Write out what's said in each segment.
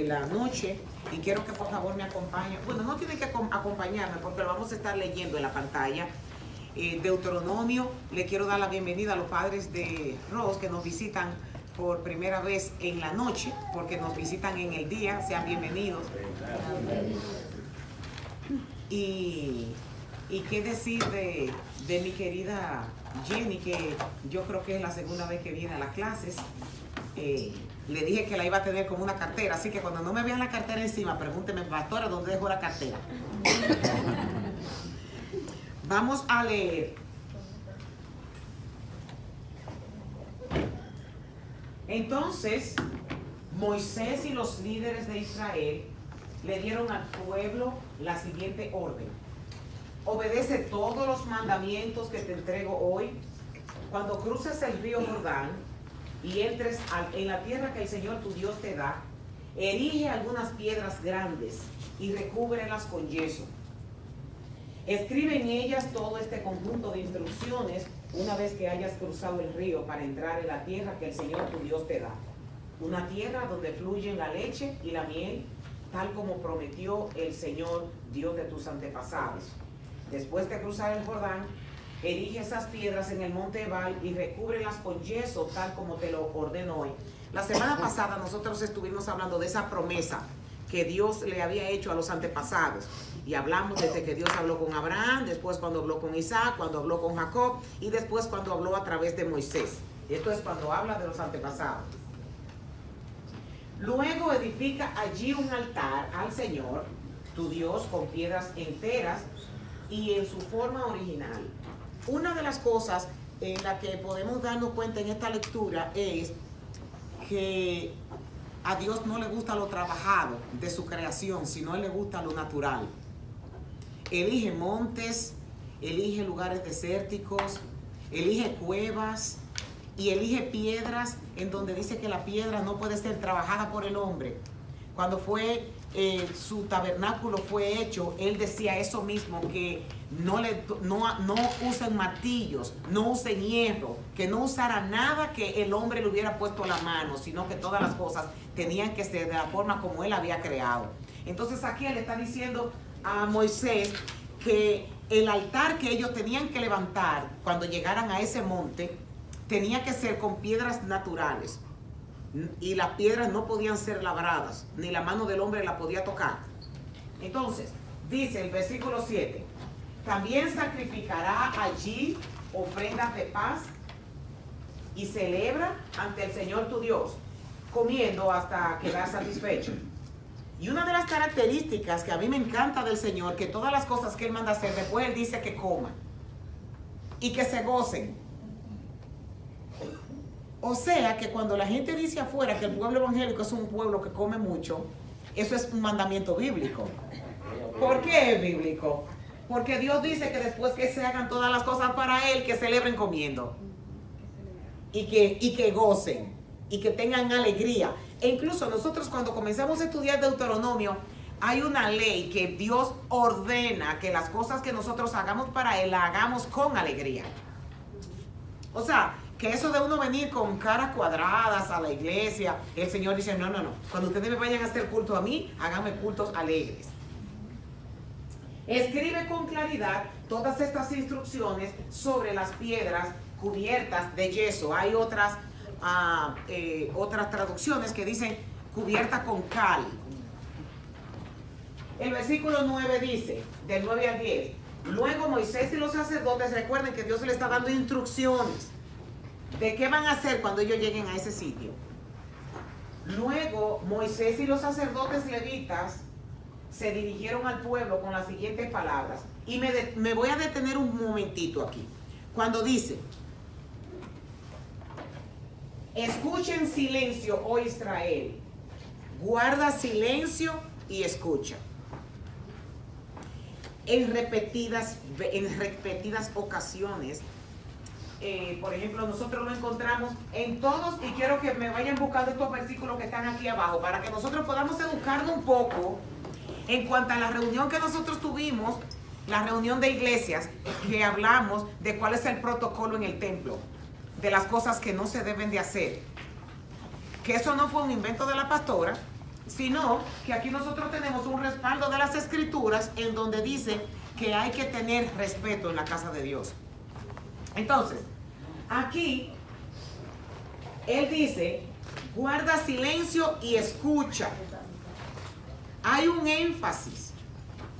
la noche y quiero que por favor me acompañen. Bueno, no tienen que acompañarme porque lo vamos a estar leyendo en la pantalla. Deuteronomio. Le quiero dar la bienvenida a los padres de Ross que nos visitan por primera vez en la noche, porque nos visitan en el día. Sean bienvenidos. Y qué decir de mi querida Jenny, que yo creo que es la segunda vez que viene a las clases. Le dije que la iba a tener como una cartera, así que cuando no me vean la cartera encima, pregúnteme, pastora, ¿dónde dejó la cartera? Vamos a leer. Entonces, Moisés y los líderes de Israel le dieron al pueblo la siguiente orden: obedece todos los mandamientos que te entrego hoy. Cuando cruces el río Jordán y entres en la tierra que el Señor tu Dios te da, erige algunas piedras grandes y recúbrelas con yeso. Escribe en ellas todo este conjunto de instrucciones una vez que hayas cruzado el río para entrar en la tierra que el Señor tu Dios te da. Una tierra donde fluyen la leche y la miel, tal como prometió el Señor Dios de tus antepasados. Después de cruzar el Jordán, erige esas piedras en el monte Ebal y recúbrelas con yeso, tal como te lo ordeno hoy. La semana pasada nosotros estuvimos hablando de esa promesa que Dios le había hecho a los antepasados. Y hablamos desde que Dios habló con Abraham, después cuando habló con Isaac, cuando habló con Jacob y después cuando habló a través de Moisés. Esto es cuando habla de los antepasados. Luego edifica allí un altar al Señor, tu Dios, con piedras enteras y en su forma original. Una de las cosas en la que podemos darnos cuenta en esta lectura es que a Dios no le gusta lo trabajado de su creación, sino a Él le gusta lo natural. Elige montes, elige lugares desérticos, elige cuevas y elige piedras en donde dice que la piedra no puede ser trabajada por el hombre. Cuando su tabernáculo fue hecho, Él decía eso mismo, que no usen martillos, no usen hierro, que no usara nada que el hombre le hubiera puesto a la mano, sino que todas las cosas tenían que ser de la forma como Él había creado. Entonces aquí Él está diciendo a Moisés que el altar que ellos tenían que levantar cuando llegaran a ese monte tenía que ser con piedras naturales. Y las piedras no podían ser labradas, ni la mano del hombre la podía tocar. Entonces, dice el versículo 7, también sacrificará allí ofrendas de paz y celebra ante el Señor tu Dios, comiendo hasta quedar satisfecho. Y una de las características que a mí me encanta del Señor, que todas las cosas que Él manda hacer, después Él dice que coman y que se gocen. O sea que cuando la gente dice afuera que el pueblo evangélico es un pueblo que come mucho, eso es un mandamiento bíblico. ¿Por qué es bíblico? Porque Dios dice que después que se hagan todas las cosas para Él, que celebren comiendo. Y que gocen. Y que tengan alegría. E incluso nosotros cuando comenzamos a estudiar Deuteronomio, hay una ley que Dios ordena que las cosas que nosotros hagamos para Él, las hagamos con alegría. O sea, que eso de uno venir con caras cuadradas a la iglesia, el Señor dice, no. Cuando ustedes me vayan a hacer culto a mí, háganme cultos alegres. Escribe con claridad todas estas instrucciones sobre las piedras cubiertas de yeso. Hay otras traducciones que dicen cubierta con cal. El versículo 9 dice, del 9 al 10, luego Moisés y los sacerdotes, recuerden que Dios le está dando instrucciones de qué van a hacer cuando ellos lleguen a ese sitio. Luego Moisés y los sacerdotes levitas se dirigieron al pueblo con las siguientes palabras. Y me voy a detener un momentito aquí. Cuando dice, escuchen silencio, oh Israel, guarda silencio y escucha. En repetidas ocasiones, por ejemplo, nosotros lo encontramos en todos, y quiero que me vayan buscando estos versículos que están aquí abajo para que nosotros podamos educarnos un poco en cuanto a la reunión que nosotros tuvimos, la reunión de iglesias, que hablamos de cuál es el protocolo en el templo, de las cosas que no se deben de hacer. Que eso no fue un invento de la pastora, sino que aquí nosotros tenemos un respaldo de las Escrituras en donde dice que hay que tener respeto en la casa de Dios. Entonces, aquí él dice, guarda silencio y escucha. Hay un énfasis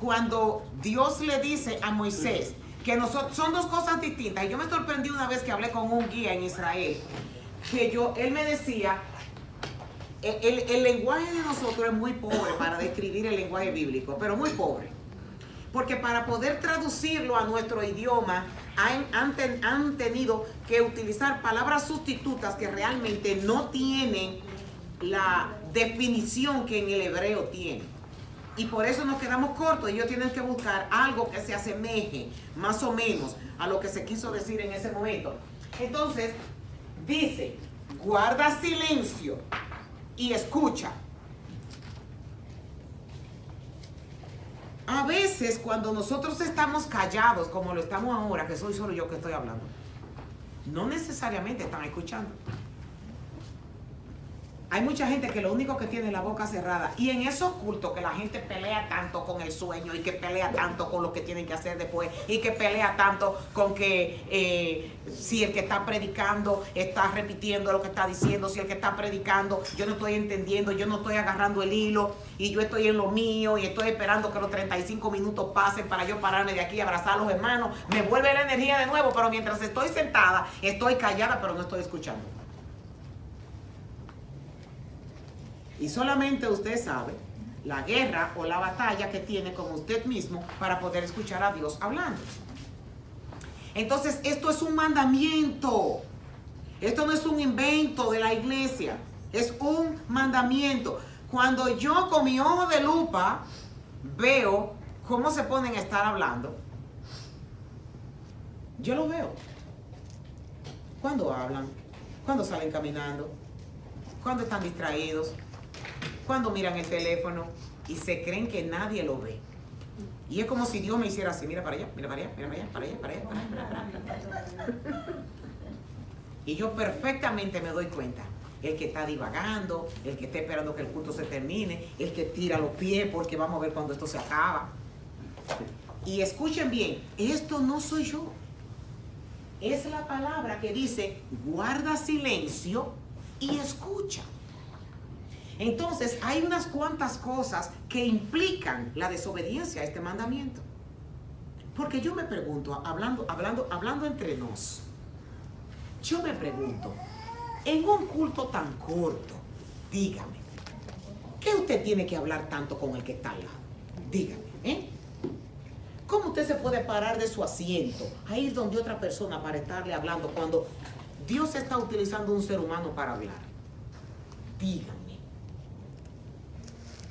cuando Dios le dice a Moisés que nosotros, son dos cosas distintas. Y yo me sorprendí una vez que hablé con un guía en Israel, que él me decía, el lenguaje de nosotros es muy pobre para describir el lenguaje bíblico, pero muy pobre. Porque para poder traducirlo a nuestro idioma han tenido que utilizar palabras sustitutas que realmente no tienen la definición que en el hebreo tiene. Y por eso nos quedamos cortos. Ellos tienen que buscar algo que se asemeje más o menos a lo que se quiso decir en ese momento. Entonces, dice, guarda silencio y escucha. A veces cuando nosotros estamos callados, como lo estamos ahora, que soy solo yo que estoy hablando, no necesariamente están escuchando. Hay mucha gente que lo único que tiene es la boca cerrada. Y en esos cultos que la gente pelea tanto con el sueño y que pelea tanto con lo que tienen que hacer después y que pelea tanto con que si el que está predicando está repitiendo lo que está diciendo, si el que está predicando yo no estoy entendiendo, yo no estoy agarrando el hilo y yo estoy en lo mío y estoy esperando que los 35 minutos pasen para yo pararme de aquí y abrazar a los hermanos, me vuelve la energía de nuevo, pero mientras estoy sentada, estoy callada, pero no estoy escuchando. Y solamente usted sabe la guerra o la batalla que tiene con usted mismo para poder escuchar a Dios hablando. Entonces, esto es un mandamiento. Esto no es un invento de la iglesia. Es un mandamiento. Cuando yo con mi ojo de lupa veo cómo se ponen a estar hablando, yo lo veo. Cuando hablan, cuando salen caminando, cuando están distraídos, cuando miran el teléfono y se creen que nadie lo ve. Y es como si Dios me hiciera así, mira para allá, mira para allá, mira para allá, para allá, para allá, para allá, para allá. Y yo perfectamente me doy cuenta. El que está divagando, el que está esperando que el culto se termine, el que tira los pies porque vamos a ver cuando esto se acaba. Y escuchen bien, esto no soy yo. Es la palabra que dice, guarda silencio y escucha. Entonces, hay unas cuantas cosas que implican la desobediencia a este mandamiento. Porque yo me pregunto, hablando entre nos, yo me pregunto, en un culto tan corto, dígame, ¿qué usted tiene que hablar tanto con el que está al lado? Dígame, ¿eh? ¿Cómo usted se puede parar de su asiento a ir donde otra persona para estarle hablando cuando Dios está utilizando un ser humano para hablar? Dígame.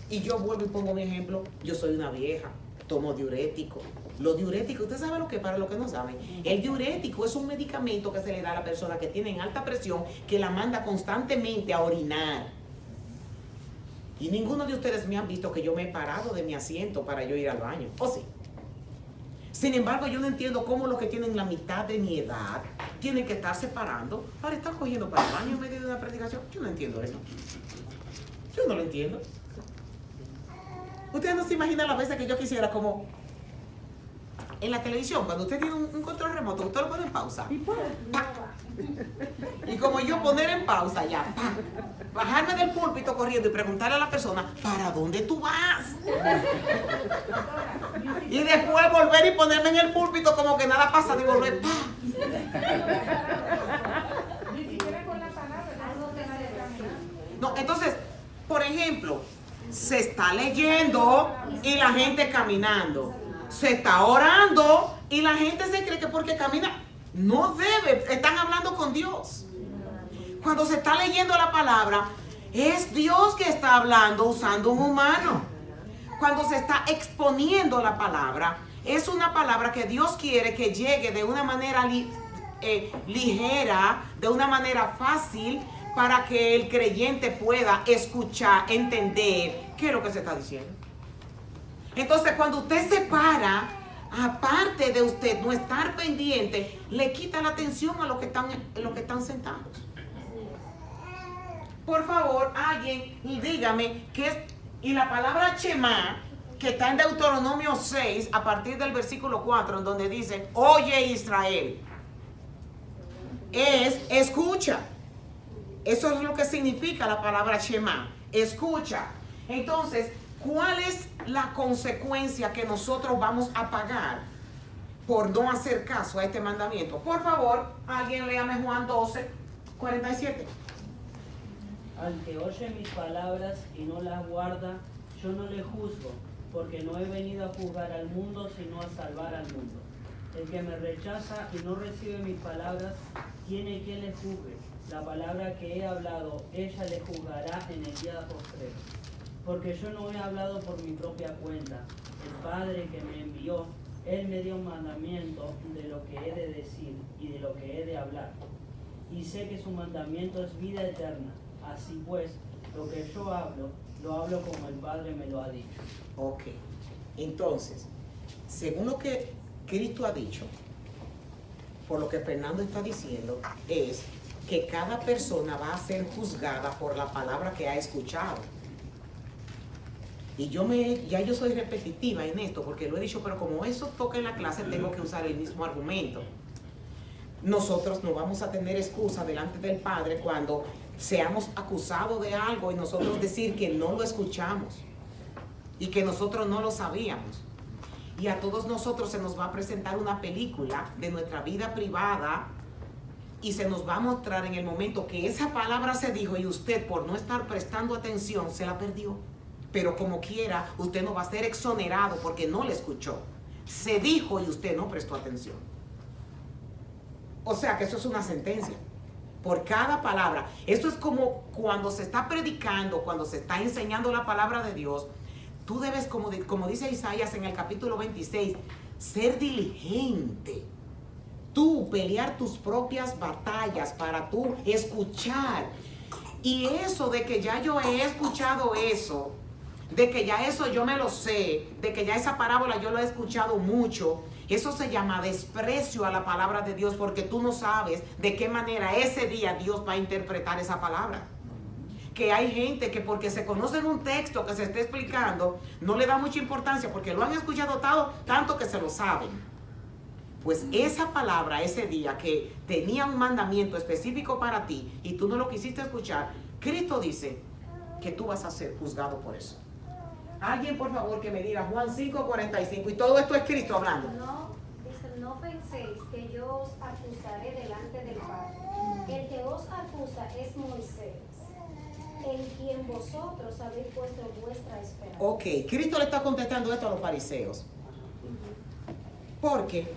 Y yo vuelvo y pongo mi ejemplo. Yo soy una vieja, tomo diurético. Los diuréticos, ¿usted sabe lo que es? Para los que no saben, el diurético es un medicamento que se le da a la persona que tiene alta presión, que la manda constantemente a orinar. Y ninguno de ustedes me han visto que yo me he parado de mi asiento para yo ir al baño, ¿o sí? Sin embargo, yo no entiendo cómo los que tienen la mitad de mi edad tienen que estar separando para estar cogiendo para el baño en medio de una predicación. Yo no entiendo eso. Yo no lo entiendo. Ustedes no se imaginan las veces que yo quisiera, como en la televisión, cuando usted tiene un control remoto, usted lo pone en pausa. Y como yo poner en pausa ya, bajarme del púlpito corriendo y preguntarle a la persona, ¿para dónde tú vas? Y después volver y ponerme en el púlpito como que nada pasa, y volver, No, entonces, por ejemplo, se está leyendo y la gente caminando. Se está orando y la gente se cree que porque camina no debe. Están hablando con Dios. Cuando se está leyendo la palabra, es Dios que está hablando usando un humano. Cuando se está exponiendo la palabra, es una palabra que Dios quiere que llegue de una manera ligera, de una manera fácil, para que el creyente pueda escuchar, entender qué es lo que se está diciendo. Entonces, cuando usted se para, aparte de usted no estar pendiente, le quita la atención a los que están sentados. Por favor, alguien dígame qué es. Y la palabra Shema, que está en Deuteronomio 6, a partir del versículo 4, en donde dice, oye Israel, es escucha. Eso es lo que significa la palabra Shema, escucha. Entonces, ¿cuál es la consecuencia que nosotros vamos a pagar por no hacer caso a este mandamiento? Por favor, alguien léame Juan 12, 47. Al que oye mis palabras y no las guarda, yo no le juzgo, porque no he venido a juzgar al mundo, sino a salvar al mundo. El que me rechaza y no recibe mis palabras, tiene quien le juzgue. La palabra que he hablado, ella le juzgará en el día postrero. Porque yo no he hablado por mi propia cuenta. El Padre que me envió, Él me dio un mandamiento de lo que he de decir y de lo que he de hablar. Y sé que su mandamiento es vida eterna. Así pues, lo que yo hablo, lo hablo como el Padre me lo ha dicho. Ok, entonces, según lo que Cristo ha dicho, por lo que Fernando está diciendo, es que cada persona va a ser juzgada por la palabra que ha escuchado. Y ya yo soy repetitiva en esto, porque lo he dicho, pero como eso toca en la clase, tengo que usar el mismo argumento. Nosotros no vamos a tener excusa delante del Padre cuando seamos acusados de algo y nosotros decir que no lo escuchamos y que nosotros no lo sabíamos. Y a todos nosotros se nos va a presentar una película de nuestra vida privada y se nos va a mostrar en el momento que esa palabra se dijo y usted, por no estar prestando atención, se la perdió. Pero como quiera, usted no va a ser exonerado porque no le escuchó. Se dijo y usted no prestó atención. O sea que eso es una sentencia. Por cada palabra. Esto es como cuando se está predicando, cuando se está enseñando la palabra de Dios. Tú debes, como dice Isaías en el capítulo 26, ser diligente. Tú pelear tus propias batallas para tú escuchar. Y eso de que ya yo he escuchado eso, de que ya eso yo me lo sé, de que ya esa parábola yo lo he escuchado mucho, eso se llama desprecio a la palabra de Dios, porque tú no sabes de qué manera ese día Dios va a interpretar esa palabra. Que hay gente que porque se conocen un texto que se está explicando, no le da mucha importancia porque lo han escuchado tanto que se lo saben. Pues esa palabra ese día que tenía un mandamiento específico para ti y tú no lo quisiste escuchar, Cristo dice que tú vas a ser juzgado por eso. Alguien por favor que me diga Juan 5:45, y todo esto es Cristo hablando. No penséis que yo os acusaré delante del Padre. El que os acusa es Moisés, en quien vosotros habéis puesto vuestra esperanza. Ok, Cristo le está contestando esto a los fariseos. Porque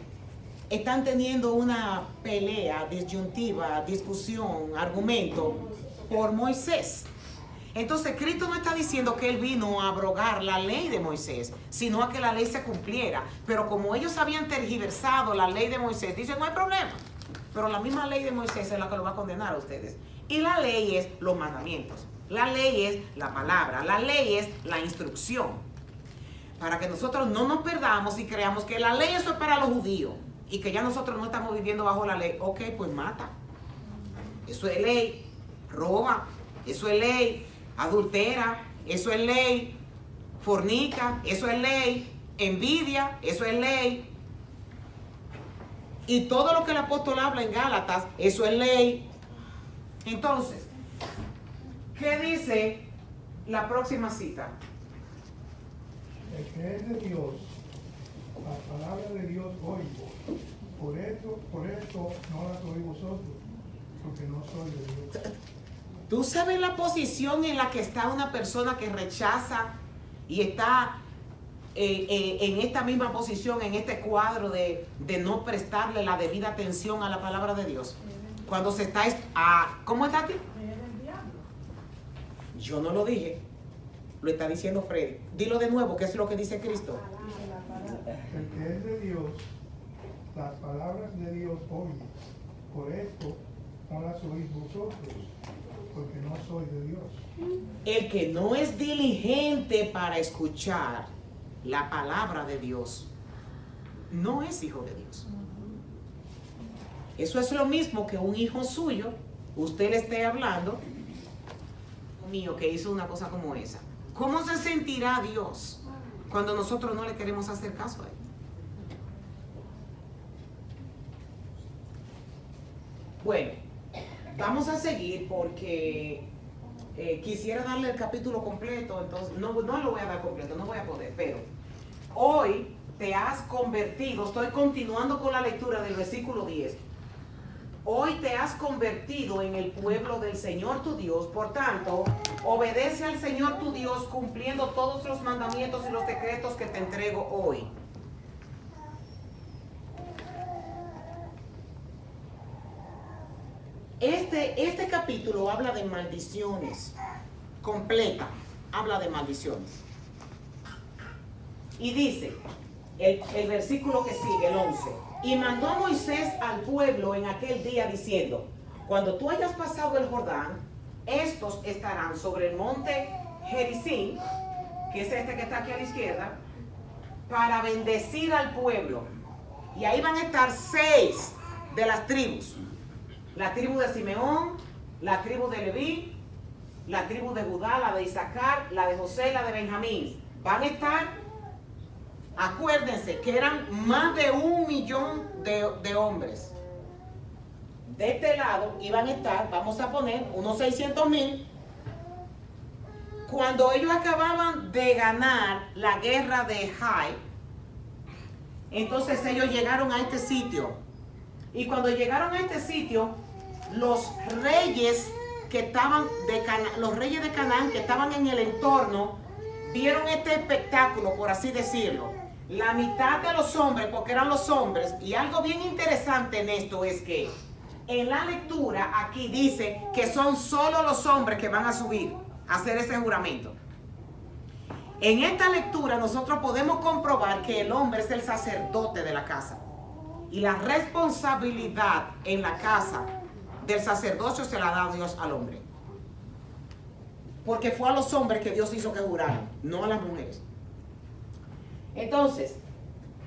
están teniendo una pelea, disyuntiva, discusión, argumento por Moisés. Entonces Cristo no está diciendo que Él vino a abrogar la ley de Moisés, sino a que la ley se cumpliera. Pero como ellos habían tergiversado la ley de Moisés, dicen no hay problema. Pero la misma ley de Moisés es la que lo va a condenar a ustedes. Y la ley es los mandamientos. La ley es la palabra. La ley es la instrucción. Para que nosotros no nos perdamos y creamos que la ley eso es para los judíos y que ya nosotros no estamos viviendo bajo la ley. Ok, pues mata. Eso es ley. Roba. Eso es ley. Adultera, eso es ley. Fornica, eso es ley. Envidia, eso es ley. Y todo lo que el apóstol habla en Gálatas, eso es ley. Entonces, ¿qué dice la próxima cita? El que es de Dios, la palabra de Dios oigo. Por esto no la oí vosotros, porque no soy de Dios. ¿Tú sabes la posición en la que está una persona que rechaza y está en esta misma posición, en este cuadro de no prestarle la debida atención a la palabra de Dios? Cuando se está... ¿Cómo está aquí? Yo no lo dije. Lo está diciendo Freddy. Dilo de nuevo, ¿qué es lo que dice Cristo? El que es de Dios, las palabras de Dios oye. Por esto no las oís vosotros, porque no soy de Dios. El que no es diligente para escuchar la palabra de Dios, no es hijo de Dios. Eso es lo mismo que un hijo suyo, usted le esté hablando mío que hizo una cosa como esa. ¿Cómo se sentirá Dios cuando nosotros no le queremos hacer caso a Él? Bueno, vamos a seguir porque quisiera darle el capítulo completo, entonces no lo voy a dar completo, no voy a poder, pero hoy te has convertido, estoy continuando con la lectura del versículo 10. Hoy te has convertido en el pueblo del Señor tu Dios, por tanto, obedece al Señor tu Dios cumpliendo todos los mandamientos y los decretos que te entrego hoy. Este capítulo habla de maldiciones, completa, habla de maldiciones. Y dice, el versículo que sigue, el 11, y mandó a Moisés al pueblo en aquel día diciendo, cuando tú hayas pasado el Jordán, estos estarán sobre el monte Gerizim, que es este que está aquí a la izquierda, para bendecir al pueblo. Y ahí van a estar 6 de las tribus. La tribu de Simeón, la tribu de Leví, la tribu de Judá, la de Isaacar, la de José y la de Benjamín. Van a estar, acuérdense que eran más de 1 millón de hombres. De este lado iban a estar, vamos a poner, unos 600,000. Cuando ellos acababan de ganar la guerra de Jai, entonces ellos llegaron a este sitio. Y cuando llegaron a este sitio, los reyes que estaban los reyes de Canaán que estaban en el entorno vieron este espectáculo, por así decirlo. La mitad de los hombres, porque eran los hombres, y algo bien interesante en esto es que en la lectura aquí dice que son solo los hombres que van a subir a hacer ese juramento. En esta lectura nosotros podemos comprobar que el hombre es el sacerdote de la casa. Y la responsabilidad en la casa del sacerdocio se la da Dios al hombre. Porque fue a los hombres que Dios hizo que juraran, no a las mujeres. Entonces,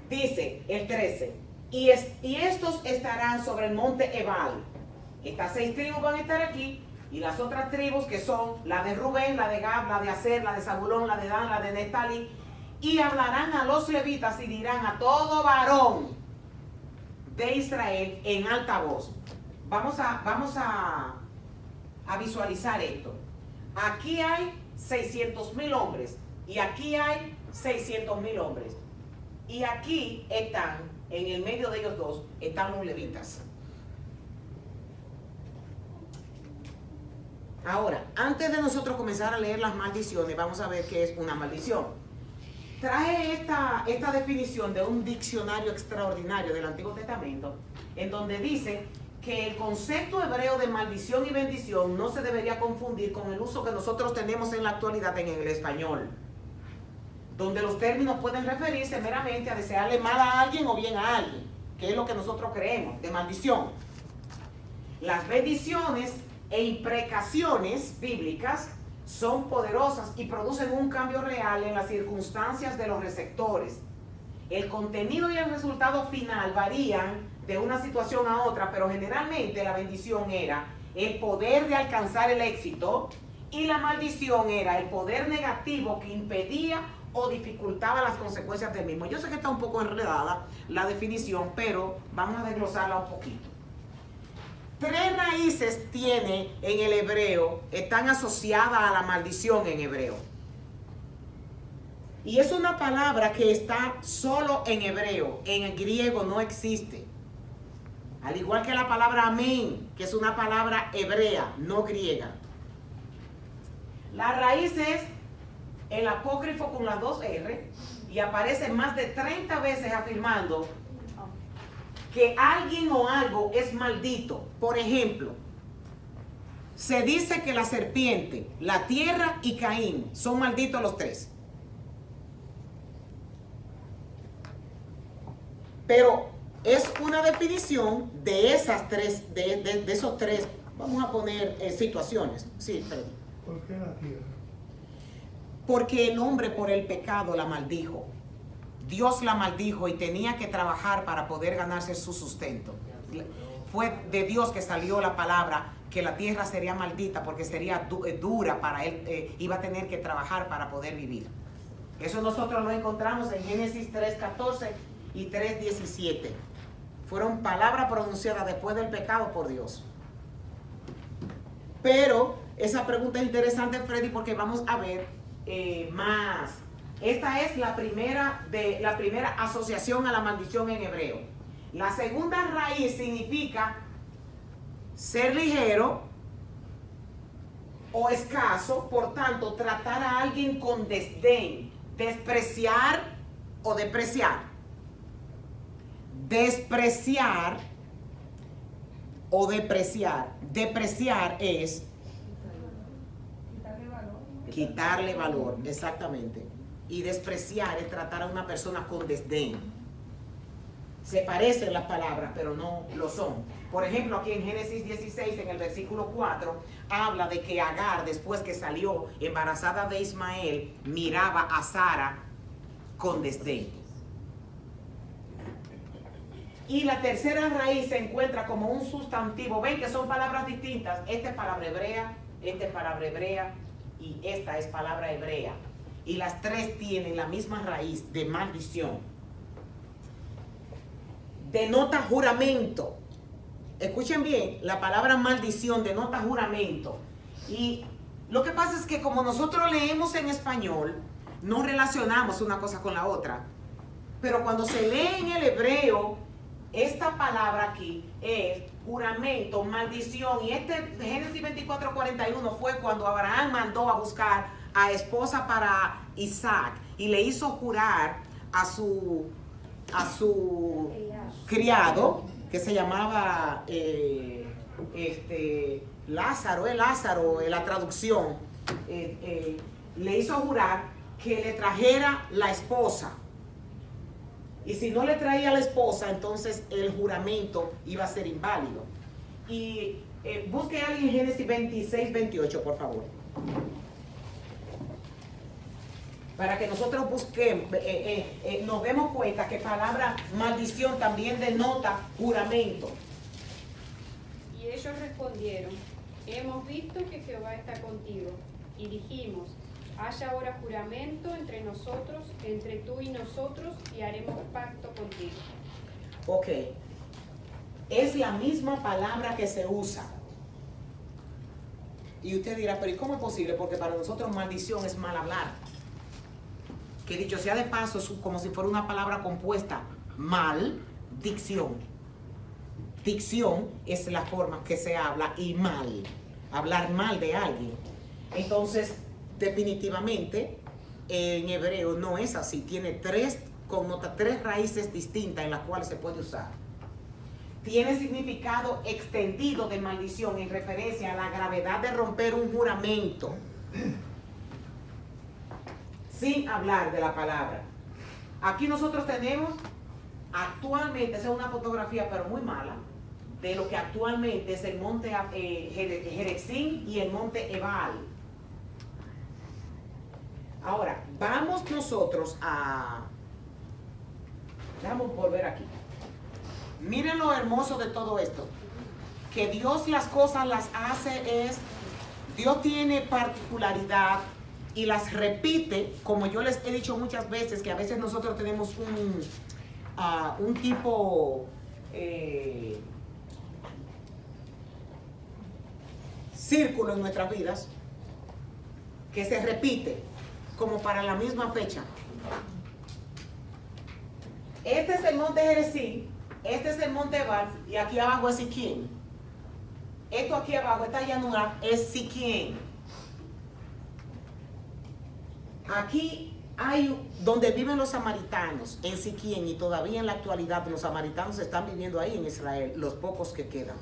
dice el 13, y estos estarán sobre el monte Ebal. Estas 6 tribus van a estar aquí, y las otras tribus que son la de Rubén, la de Gad, la de Aser, la de Zabulón, la de Dan, la de Neftalí, y hablarán a los levitas y dirán a todo varón de Israel en alta voz. Vamos a visualizar esto. Aquí hay 600,000 hombres y aquí hay 600,000 hombres. Y aquí están, en el medio de ellos dos, están los levitas. Ahora, antes de nosotros comenzar a leer las maldiciones, vamos a ver qué es una maldición. Traje esta definición de un diccionario extraordinario del Antiguo Testamento, en donde dice que el concepto hebreo de maldición y bendición no se debería confundir con el uso que nosotros tenemos en la actualidad en el español, donde los términos pueden referirse meramente a desearle mal a alguien o bien a alguien, que es lo que nosotros creemos, de maldición. Las bendiciones e imprecaciones bíblicas son poderosas y producen un cambio real en las circunstancias de los receptores. El contenido y el resultado final varían de una situación a otra, pero generalmente la bendición era el poder de alcanzar el éxito y la maldición era el poder negativo que impedía o dificultaba las consecuencias del mismo. Yo sé que está un poco enredada la definición, pero vamos a desglosarla un poquito. 3 raíces tiene en el hebreo, están asociadas a la maldición en hebreo. Y es una palabra que está solo en hebreo, en el griego no existe. Al igual que la palabra amén, que es una palabra hebrea, no griega. La raíz es el apócrifo con las 2 R y aparece más de 30 veces afirmando que alguien o algo es maldito. Por ejemplo, se dice que la serpiente, la tierra y Caín son malditos los 3. Pero es una definición de esas 3, de esos 3, vamos a poner situaciones. Sí, perdón. ¿Por qué la tierra? Porque el hombre por el pecado la maldijo. Dios la maldijo y tenía que trabajar para poder ganarse su sustento. Fue de Dios que salió la palabra que la tierra sería maldita porque sería dura para él, iba a tener que trabajar para poder vivir. Eso nosotros lo encontramos en Génesis 3:14 y 3:17. Fueron palabras pronunciadas después del pecado por Dios. Pero esa pregunta es interesante, Freddy, porque vamos a ver más. Esta es la primera asociación a la maldición en hebreo. La segunda raíz significa ser ligero o escaso, por tanto, tratar a alguien con desdén, despreciar o depreciar. Despreciar o depreciar. Depreciar es quitarle valor, exactamente. Y despreciar es tratar a una persona con desdén. Se parecen las palabras, pero no lo son. Por ejemplo, aquí en Génesis 16, en el versículo 4, habla de que Agar, después que salió embarazada de Ismael, miraba a Sara con desdén. Y la tercera raíz se encuentra como un sustantivo. Ven que son palabras distintas. Esta es palabra hebrea, esta es palabra hebrea y esta es palabra hebrea. Y las tres tienen la misma raíz de maldición. Denota juramento. Escuchen bien, la palabra maldición denota juramento. Y lo que pasa es que como nosotros leemos en español, no relacionamos una cosa con la otra. Pero cuando se lee en el hebreo, esta palabra aquí es juramento, maldición. Y este Génesis 24:41 fue cuando Abraham mandó a buscar a esposa para Isaac y le hizo jurar a su criado, que se llamaba Lázaro, la traducción, le hizo jurar que le trajera la esposa. Y si no le traía la esposa, entonces el juramento iba a ser inválido. Y busque a alguien en Génesis 26:28, por favor. Para que nosotros busquemos, nos demos cuenta que palabra maldición también denota juramento. Y ellos respondieron: hemos visto que Jehová está contigo. Y dijimos: haya ahora juramento entre nosotros, entre tú y nosotros, y haremos pacto contigo. Ok. Es la misma palabra que se usa. Y usted dirá, pero ¿y cómo es posible? Porque para nosotros maldición es mal hablar. Que dicho sea de paso, es como si fuera una palabra compuesta. Mal-dicción. Dicción es la forma que se habla y mal. Hablar mal de alguien. Entonces, definitivamente, en hebreo no es así. Tiene tres raíces distintas en las cuales se puede usar. Tiene significado extendido de maldición en referencia a la gravedad de romper un juramento. Sin hablar de la palabra. Aquí nosotros tenemos actualmente, esa es una fotografía pero muy mala, de lo que actualmente es el monte Gerizim y el monte Ebal. Ahora, vamos nosotros vamos a volver aquí. Miren lo hermoso de todo esto. Que Dios las cosas las hace Dios tiene particularidad y las repite, como yo les he dicho muchas veces, que a veces nosotros tenemos un tipo círculo en nuestras vidas que se repite como para la misma fecha. Este es el monte Gerizim, este es el monte Ebal y aquí abajo es Siquem. Esto aquí abajo, esta llanura es Siquem. Aquí hay donde viven los samaritanos, en Siquem, y todavía en la actualidad los samaritanos están viviendo ahí en Israel, los pocos que quedan.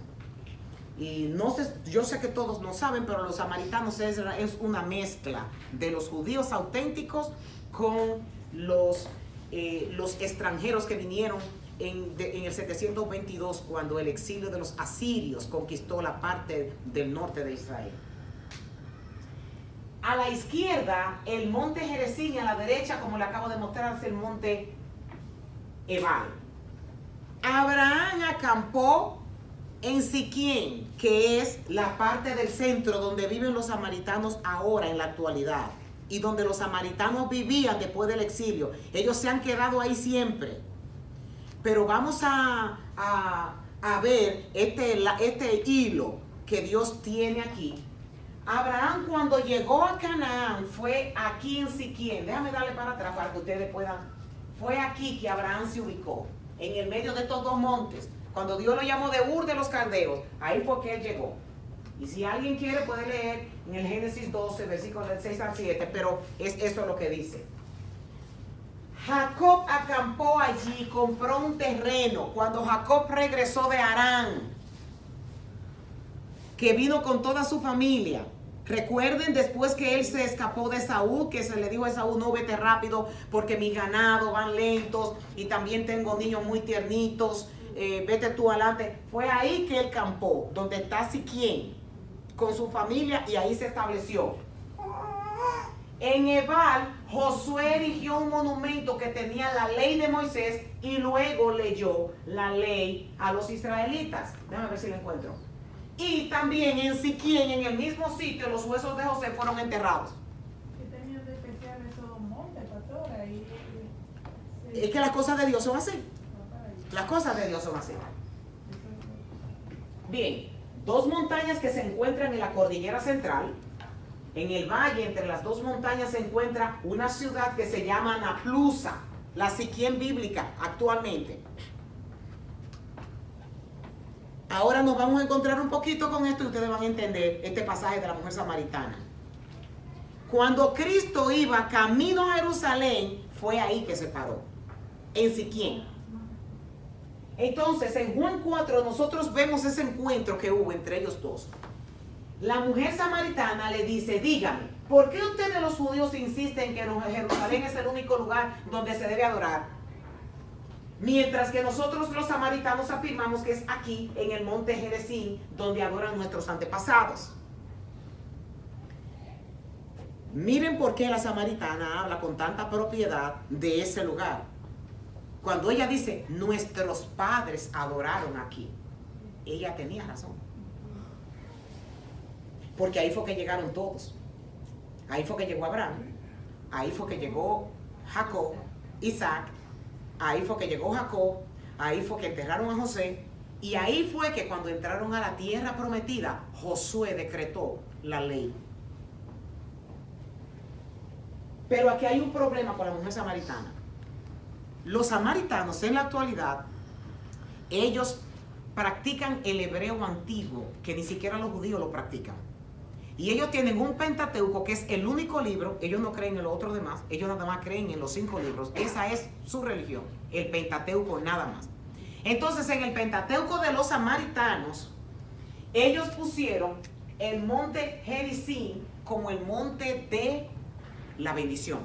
Y no sé, yo sé que todos no saben, pero los samaritanos es una mezcla de los judíos auténticos con los extranjeros que vinieron en el 722, cuando el exilio de los asirios conquistó la parte del norte de Israel. A la izquierda, el monte Gerizim, y a la derecha, como le acabo de mostrar, es el monte Ebal. Abraham acampó En Siquén, que es la parte del centro donde viven los samaritanos ahora en la actualidad, y donde los samaritanos vivían después del exilio, ellos se han quedado ahí siempre. Pero vamos a ver este hilo que Dios tiene aquí. Abraham, cuando llegó a Canaán, fue aquí en Siquén. Déjame darle para atrás para que ustedes puedan. Fue aquí que Abraham se ubicó, en el medio de estos dos montes. Cuando Dios lo llamó de Ur de los Caldeos, ahí fue que él llegó. Y si alguien quiere puede leer en el Génesis 12, versículos del 6 al 7, pero eso es lo que dice. Jacob acampó allí, compró un terreno. Cuando Jacob regresó de Harán, que vino con toda su familia. Recuerden, después que él se escapó de Esaú, que se le dijo a Esaú: no, vete rápido porque mis ganados van lentos y también tengo niños muy tiernitos, vete tú adelante. Fue ahí que él campó, donde está Siquén, con su familia, y ahí se estableció. En Ebal, Josué erigió un monumento que tenía la ley de Moisés y luego leyó la ley a los israelitas. Déjame ver si la encuentro. Y también en Siquén, en el mismo sitio, los huesos de José fueron enterrados. ¿Qué tenían de especial esos montes, pastora? Es que las cosas de Dios son así. Las cosas de Dios son así. Bien, dos montañas que se encuentran en la cordillera central. En el valle, entre las dos montañas, se encuentra una ciudad que se llama Naplusa, la Siquén bíblica actualmente. Ahora nos vamos a encontrar un poquito con esto y ustedes van a entender este pasaje de la mujer samaritana. Cuando Cristo iba camino a Jerusalén, fue ahí que se paró, en Siquén. Entonces, en Juan 4 nosotros vemos ese encuentro que hubo entre ellos dos. La mujer samaritana le dice: dígame, ¿por qué ustedes los judíos insisten que Jerusalén es el único lugar donde se debe adorar? Mientras que nosotros los samaritanos afirmamos que es aquí, en el monte Gerizim, donde adoran nuestros antepasados. Miren por qué la samaritana habla con tanta propiedad de ese lugar. Cuando ella dice: nuestros padres adoraron aquí, ella tenía razón. Porque ahí fue que llegaron todos. Ahí fue que llegó Abraham. Ahí fue que llegó Jacob, Isaac. Ahí fue que llegó Jacob. Ahí fue que enterraron a José. Y ahí fue que cuando entraron a la tierra prometida, Josué decretó la ley. Pero aquí hay un problema con la mujer samaritana. Los samaritanos en la actualidad, ellos practican el hebreo antiguo, que ni siquiera los judíos lo practican. Y ellos tienen un Pentateuco, que es el único libro. Ellos no creen en los otros demás. Ellos nada más creen en los 5 libros. Esa es su religión, el Pentateuco, nada más. Entonces, en el Pentateuco de los samaritanos, ellos pusieron el monte Gerizim como el monte de la bendición.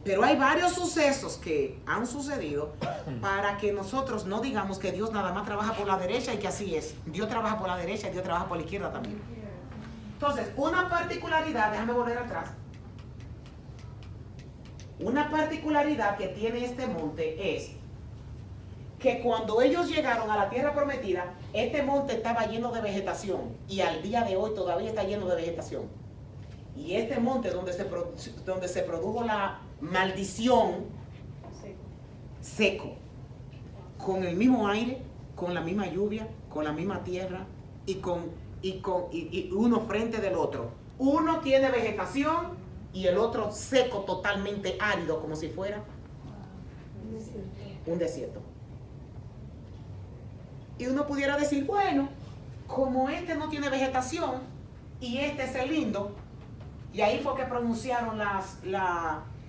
Pero hay varios sucesos que han sucedido para que nosotros no digamos que Dios nada más trabaja por la derecha y que así es. Dios trabaja por la derecha y Dios trabaja por la izquierda también. Entonces, una particularidad, déjame volver atrás. Una particularidad que tiene este monte es que cuando ellos llegaron a la tierra prometida, este monte estaba lleno de vegetación y al día de hoy todavía está lleno de vegetación. Y este monte donde se produjo la maldición, seco, con el mismo aire, con la misma lluvia, con la misma tierra y uno frente del otro. Uno tiene vegetación y el otro seco, totalmente árido, como si fuera un desierto. Y uno pudiera decir: bueno, como este no tiene vegetación y este es el lindo. Y ahí fue que pronunciaron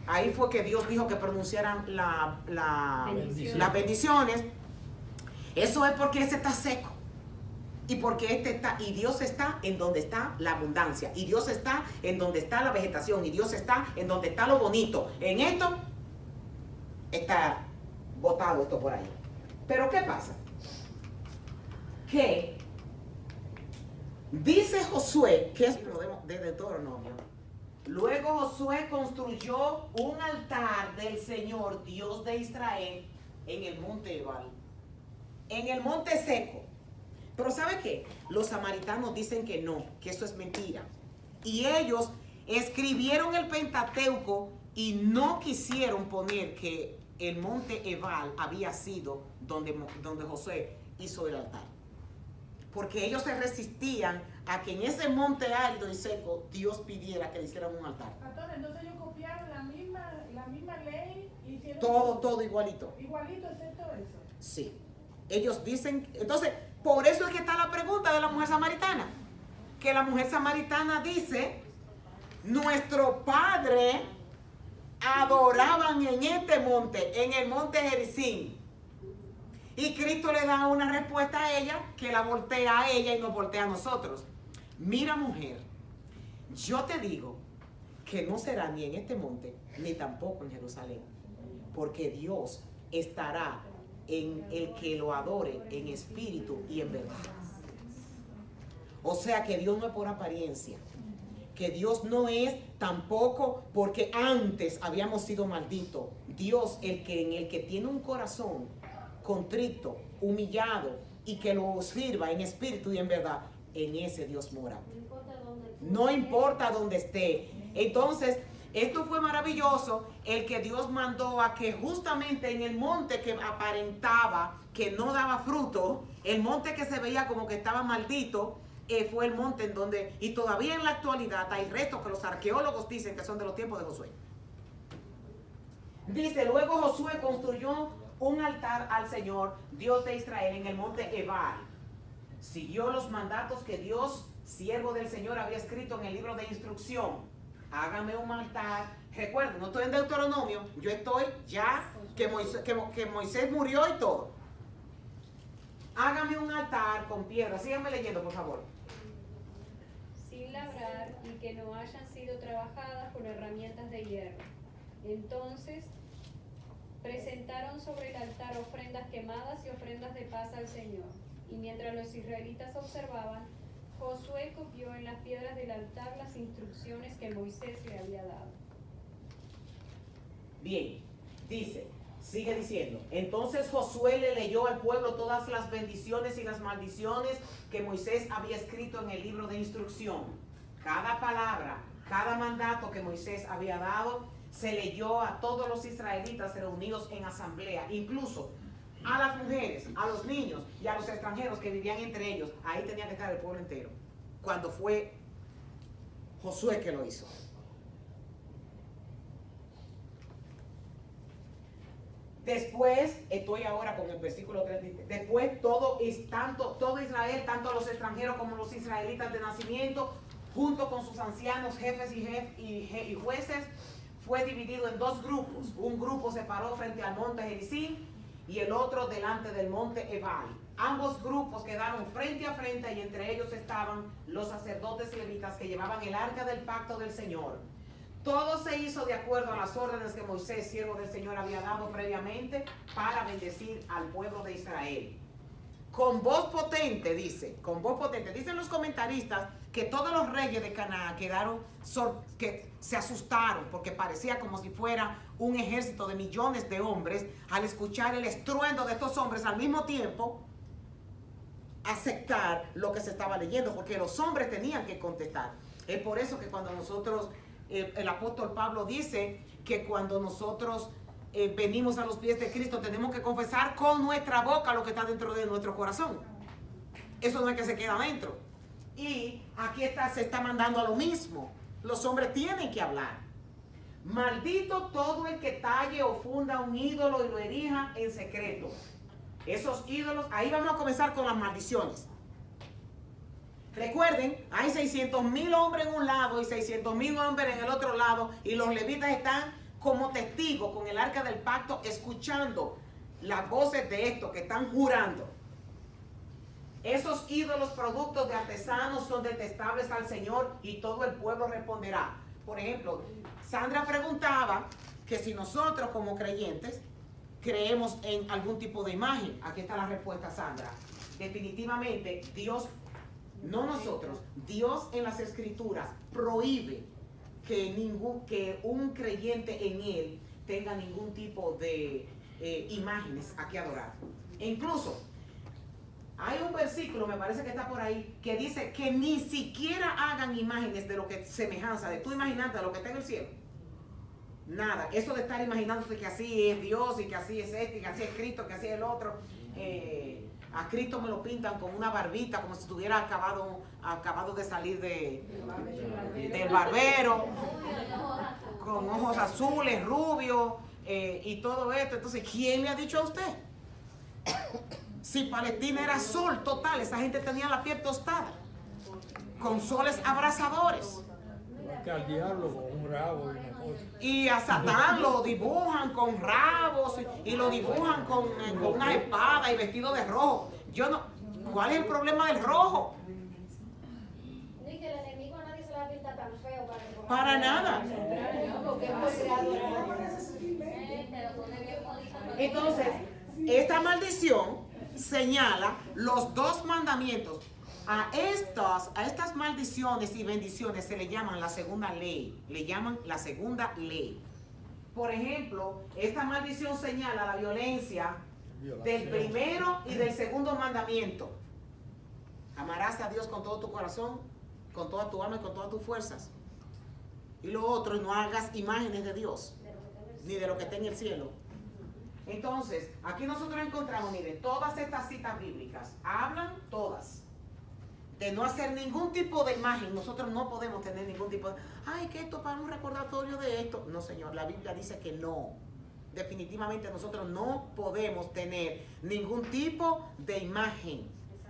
ahí fue que Dios dijo que pronunciaran las bendiciones. Eso es porque ese está seco. Y porque y Dios está en donde está la abundancia. Y Dios está en donde está la vegetación. Y Dios está en donde está lo bonito. En esto está botado esto por ahí. Pero ¿qué pasa? Que dice Josué, que es de Deuteronomio. Luego Josué construyó un altar del Señor, Dios de Israel, en el monte Ebal. en el monte seco. Pero ¿sabe qué? Los samaritanos dicen que no, que eso es mentira. Y ellos escribieron el Pentateuco y no quisieron poner que el monte Ebal había sido donde Josué hizo el altar. Porque ellos se resistían a que en ese monte árido y seco Dios pidiera que le hicieran un altar. Pastor, entonces ellos copiaron la misma ley y hicieron Todo igualito. igualito excepto eso. Sí. Ellos dicen, entonces, por eso es que está la pregunta de la mujer samaritana. Que la mujer samaritana dice, nuestro padre adoraban en este monte, en el monte Gerizim. Y Cristo le da una respuesta a ella que la voltea a ella y nos voltea a nosotros. Mira, mujer, yo te digo que no será ni en este monte ni tampoco en Jerusalén, porque Dios estará en el que lo adore en espíritu y en verdad. O sea que Dios no es por apariencia, que Dios no es tampoco porque antes habíamos sido malditos. Dios, en el que tiene un corazón contrito, humillado y que lo sirva en espíritu y en verdad, en ese Dios mora. No importa dónde esté. Entonces, esto fue maravilloso, el que Dios mandó a que justamente en el monte que aparentaba que no daba fruto, el monte que se veía como que estaba maldito, fue el monte en donde, y todavía en la actualidad hay restos que los arqueólogos dicen que son de los tiempos de Josué. Dice, luego Josué construyó un altar al Señor, Dios de Israel, en el monte Ebal. Siguió los mandatos que Dios, siervo del Señor, había escrito en el libro de instrucción. Hágame un altar. Recuerden, no estoy en Deuteronomio, yo estoy ya que Moisés murió y todo. Hágame un altar con piedra. Síganme leyendo, por favor. Sin labrar y que no hayan sido trabajadas con herramientas de hierro. Entonces presentaron sobre el altar ofrendas quemadas y ofrendas de paz al Señor. Y mientras los israelitas observaban, Josué copió en las piedras del altar las instrucciones que Moisés le había dado. Bien, dice, sigue diciendo, entonces Josué le leyó al pueblo todas las bendiciones y las maldiciones que Moisés había escrito en el libro de instrucción. Cada palabra, cada mandato que Moisés había dado, se leyó a todos los israelitas reunidos en asamblea, incluso a las mujeres, a los niños y a los extranjeros que vivían entre ellos. Ahí tenía que estar el pueblo entero, cuando fue Josué que lo hizo. Después, estoy ahora con el versículo 3, después todo Israel, tanto los extranjeros como los israelitas de nacimiento, junto con sus ancianos, jefes y jueces, fue dividido en dos grupos. Un grupo se paró frente al monte Gerizim y el otro delante del monte Ebal. Ambos grupos quedaron frente a frente y entre ellos estaban los sacerdotes levitas que llevaban el arca del pacto del Señor. Todo se hizo de acuerdo a las órdenes que Moisés, siervo del Señor, había dado previamente para bendecir al pueblo de Israel. Con voz potente, dice, con voz potente. Dicen los comentaristas que todos los reyes de Canaán que se asustaron porque parecía como si fuera un ejército de millones de hombres al escuchar el estruendo de estos hombres al mismo tiempo aceptar lo que se estaba leyendo, porque los hombres tenían que contestar. Es por eso que cuando nosotros, el apóstol Pablo dice que cuando nosotros venimos a los pies de Cristo tenemos que confesar con nuestra boca lo que está dentro de nuestro corazón. Eso no es que se queda adentro. Y aquí se está mandando a lo mismo. Los hombres tienen que hablar. Maldito todo el que talle o funda un ídolo y lo erija en secreto. Esos ídolos, ahí vamos a comenzar con las maldiciones. Recuerden, hay 600,000 hombres en un lado y 600,000 hombres en el otro lado, y los levitas están como testigos con el arca del pacto, escuchando las voces de estos que están jurando. Esos ídolos, productos de artesanos, son detestables al Señor y todo el pueblo responderá. Por ejemplo, Sandra preguntaba que si nosotros como creyentes creemos en algún tipo de imagen. Aquí está la respuesta, Sandra. Definitivamente, Dios, no nosotros, Dios en las Escrituras prohíbe que un creyente en Él tenga ningún tipo de imágenes a que adorar. E incluso, Hay un versículo, me parece que está por ahí, que dice que ni siquiera hagan imágenes de lo que semejanza, de tú imaginarte de lo que está en el cielo. Nada, eso de estar imaginándose que así es Dios y que así es este, y que así es Cristo, que así es el otro. A Cristo me lo pintan con una barbita, como si estuviera acabado de salir del barbero, con ojos azules, rubios, y todo esto. Entonces, ¿quién le ha dicho a usted? Si Palestina era sol total, esa gente tenía la piel tostada, con soles abrasadores. Que al diablo con un rabo y una cosa. Y a Satán lo dibujan con rabos y lo dibujan con una espada y vestido de rojo. ¿Cuál es el problema del rojo? Ni que el enemigo a nadie se la pinta tan feo Para nada. Entonces, esta maldición señala los dos mandamientos. A estas maldiciones y bendiciones se le llaman la segunda ley. Le llaman la segunda ley. Por ejemplo, esta maldición señala la violencia del primero y del segundo mandamiento. Amarás a Dios con todo tu corazón, con toda tu alma y con todas tus fuerzas. Y lo otro, no hagas imágenes de Dios, ni de lo que está en el cielo. Entonces, aquí nosotros encontramos, miren, todas estas citas bíblicas hablan todas de no hacer ningún tipo de imagen. Nosotros no podemos tener ningún tipo de, ay, que esto para un recordatorio de esto. No, señor, la Biblia dice que no. Definitivamente nosotros no podemos tener ningún tipo de imagen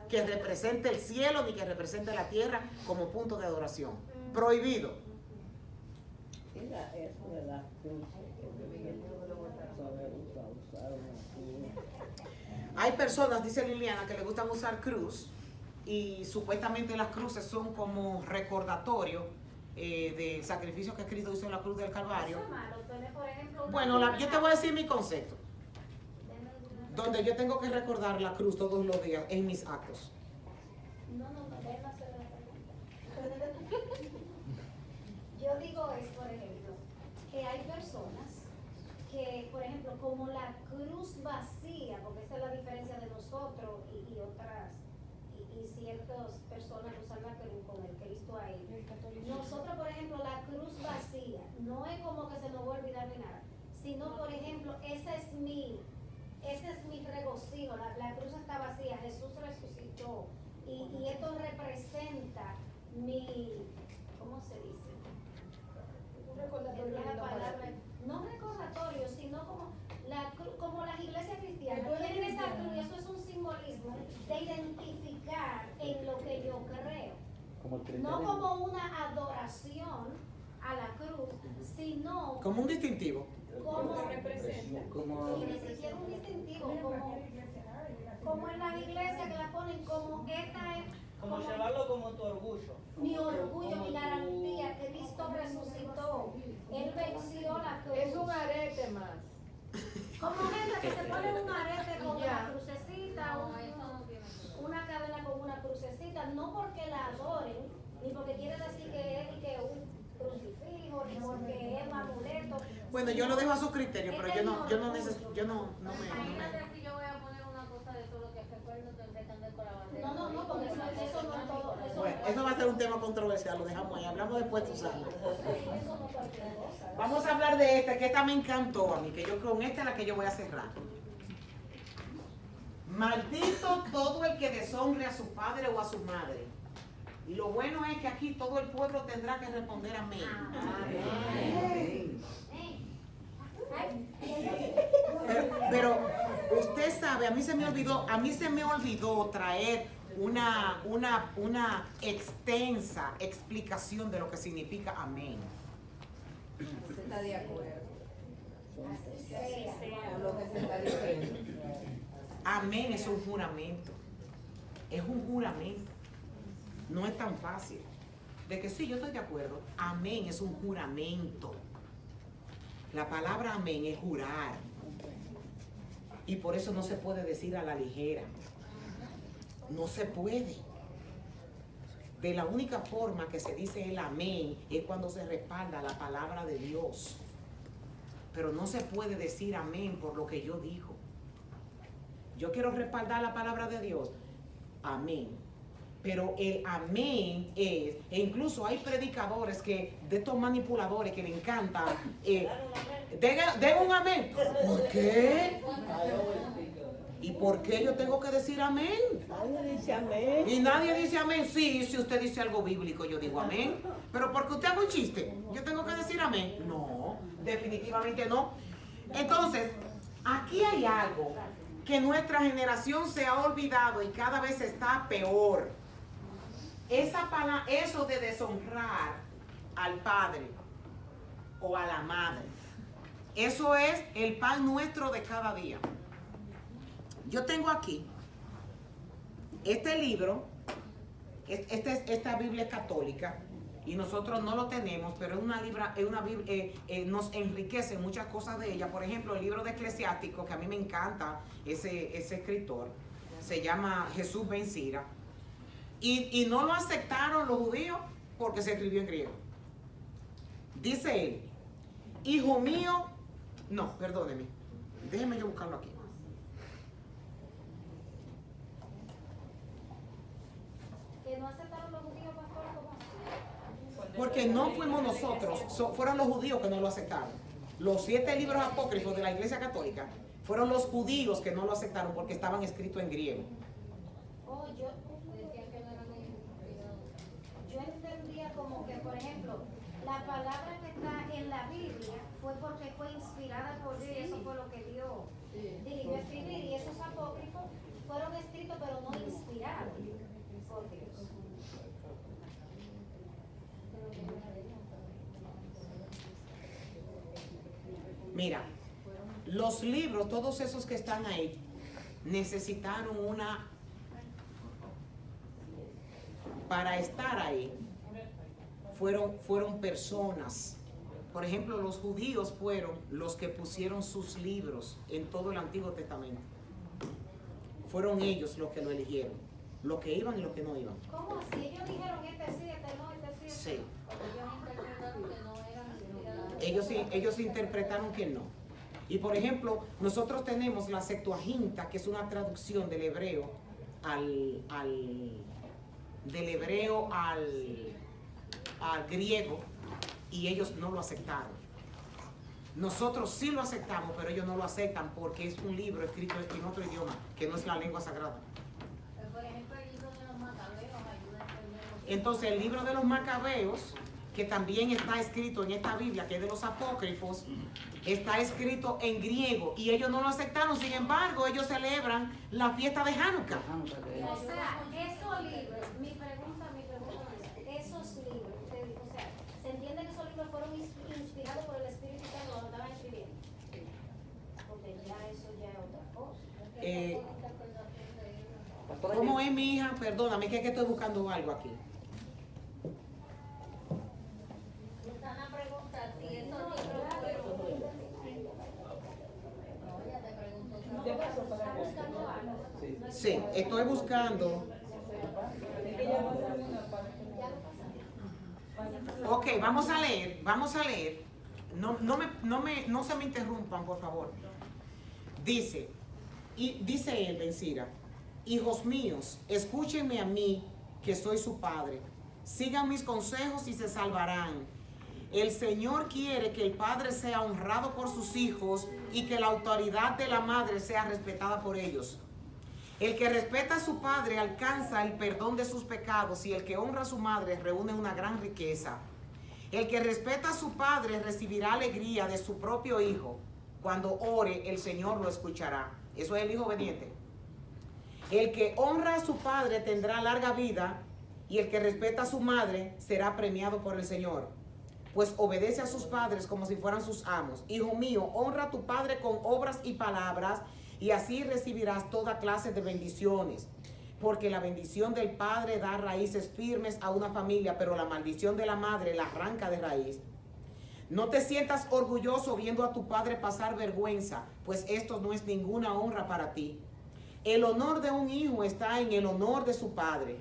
que represente el cielo ni que represente la tierra como punto de adoración. Prohibido. Eso de las cruces, Hay personas, dice Liliana, que le gustan usar cruz y supuestamente las cruces son como recordatorio del sacrificio que Cristo hizo en la cruz del Calvario. Eso es malo, por ejemplo, Bueno, yo te voy a decir mi concepto, donde yo tengo que recordar la cruz todos los días en mis actos. No, déjame hacer la pregunta. Yo digo por ejemplo, que hay personas que, por ejemplo, como la cruz vacía, porque esa es la diferencia de nosotros y otras, y ciertas personas usan la cruz con el Cristo ahí. Nosotros, por ejemplo, la cruz vacía, no es como que se nos va a olvidar ni nada, sino, por ejemplo, ese es mi regocijo, la cruz está vacía, Jesús resucitó, y esto representa mi, ¿cómo se dice? Un recordatorio. No recordatorio, sino como las iglesias cristianas tienen esa cruz, y eso es un simbolismo de identificar en lo que yo creo. No como una adoración a la cruz, sino Como un distintivo. como representa. y ni siquiera un distintivo, como en las iglesias que la ponen como esta es como llevarlo como tu orgullo. mi orgullo, mi garantía, que Cristo resucitó, Él venció la cruz. Es un arete más. Como gente que se pone un arete con una crucecita, una cadena con una crucecita, no porque la adoren, ni porque quiere decir que es un crucifijo, ni porque es un amuleto. Bueno, yo lo dejo a su criterio, pero yo no me Imagínate si yo voy a poner una cosa de todo lo que recuerdo que empezando con la bandera. No, porque eso no es todo. Bueno, eso va a ser un tema controversial, lo dejamos ahí. Hablamos después, Susana. Eso no es cualquier cosa. Vamos a hablar de esta, que esta me encantó a mí, que yo creo en esta es la que yo voy a cerrar. Maldito todo el que deshonre a su padre o a su madre. Y lo bueno es que aquí todo el pueblo tendrá que responder amén. Pero usted sabe, a mí se me olvidó traer una extensa explicación de lo que significa amén. Se está de acuerdo Sea. con lo que se está diciendo. Amén es un juramento. Es un juramento. No es tan fácil. De que sí, yo estoy de acuerdo. Amén es un juramento. La palabra amén es jurar. Y por eso no se puede decir a la ligera. No se puede. De la única forma que se dice el amén es cuando se respalda la palabra de Dios. Pero no se puede decir amén por lo que yo digo. Yo quiero respaldar la palabra de Dios. amén. Pero el amén es, e incluso hay predicadores que, de estos manipuladores que le encanta, den un amén. ¿Por qué? ¿Y por qué yo tengo que decir amén? Nadie dice amén. Y nadie dice amén. Sí, si usted dice algo bíblico, yo digo amén. Pero porque usted haga un chiste, yo tengo que decir amén. No, definitivamente no. Entonces, aquí hay algo que nuestra generación se ha olvidado y cada vez está peor. Eso de deshonrar al padre o a la madre, eso es el pan nuestro de cada día. Yo tengo aquí este libro, esta Biblia católica, y nosotros no lo tenemos, pero es una Biblia, nos enriquece muchas cosas de ella. Por ejemplo, el libro de Eclesiástico, que a mí me encanta ese escritor, se llama Jesús ben Sira, y no lo aceptaron los judíos porque se escribió en griego. Dice él, hijo mío, no, perdóneme, déjeme yo buscarlo aquí. Que no aceptaron los judíos, pastor, ¿cómo así? Porque no fuimos nosotros, fueron los judíos que no lo aceptaron. Los 7 libros apócrifos de la Iglesia Católica fueron los judíos que no lo aceptaron porque estaban escritos en griego. Oh, yo entendía como que, por ejemplo, la palabra que está en la Biblia fue porque fue inspirada por Dios, y eso fue lo que Dios dirigió a escribir, y esos apócrifos fueron escritos pero no inspirados por Dios. Mira, los libros, todos esos que están ahí, necesitaron para estar ahí, fueron personas. Por ejemplo, los judíos fueron los que pusieron sus libros en todo el Antiguo Testamento. Fueron ellos los que lo eligieron, los que iban y los que no iban. ¿Cómo así? Ellos dijeron este sí, este no, este sí. Sí. Ellos interpretaron que no eran. Ellos interpretaron que no. Y por ejemplo, nosotros tenemos la Septuaginta, que es una traducción del hebreo al griego, y ellos no lo aceptaron. Nosotros sí lo aceptamos, pero ellos no lo aceptan porque es un libro escrito en otro idioma, que no es la lengua sagrada. Por ejemplo, el libro de los Macabeos ayuda a entender. Entonces, el libro de los Macabeos, que también está escrito en esta Biblia, que es de los apócrifos, está escrito en griego y ellos no lo aceptaron. Sin embargo, ellos celebran la fiesta de Hanukkah. O sea, esos libros, mi pregunta es, esos libros, o sea, ¿se entiende que esos libros fueron inspirados por el Espíritu Santo cuando estaban escribiendo? Porque ya eso ya es otra cosa. ¿Cómo es, mi hija? Perdóname, que estoy buscando algo aquí. Susana pregunta si esos libros fueron. No, ella te preguntó. ¿Está buscando algo? Sí, estoy buscando. Ok, vamos a leer. No se me interrumpan, por favor. Dice él, ben Sira, hijos míos, escúchenme a mí, que soy su padre. Sigan mis consejos y se salvarán. El Señor quiere que el padre sea honrado por sus hijos y que la autoridad de la madre sea respetada por ellos. El que respeta a su padre alcanza el perdón de sus pecados, y el que honra a su madre reúne una gran riqueza. El que respeta a su padre recibirá alegría de su propio hijo. Cuando ore, el Señor lo escuchará. Eso es el hijo obediente. El que honra a su padre tendrá larga vida, y el que respeta a su madre será premiado por el Señor. Pues obedece a sus padres como si fueran sus amos. Hijo mío, honra a tu padre con obras y palabras, y así recibirás toda clase de bendiciones. Porque la bendición del padre da raíces firmes a una familia, pero la maldición de la madre la arranca de raíz. No te sientas orgulloso viendo a tu padre pasar vergüenza, pues esto no es ninguna honra para ti. El honor de un hijo está en el honor de su padre.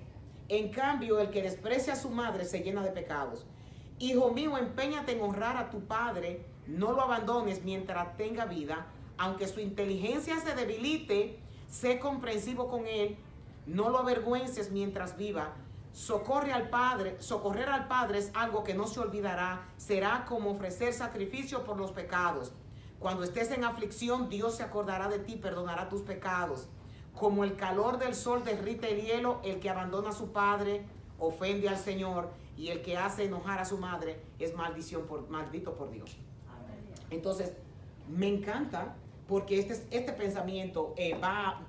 En cambio, el que desprecia a su madre se llena de pecados. Hijo mío, empeñate en honrar a tu padre, no lo abandones mientras tenga vida. Aunque su inteligencia se debilite, sé comprensivo con él, no lo avergüences mientras viva. Socorrer al Padre es algo que no se olvidará. Será como ofrecer sacrificio por los pecados. Cuando estés en aflicción, Dios se acordará de ti, perdonará tus pecados. Como el calor del sol derrite el hielo, el que abandona a su padre ofende al Señor, y el que hace enojar a su madre es maldito por Dios. Entonces, me encanta porque este pensamiento va...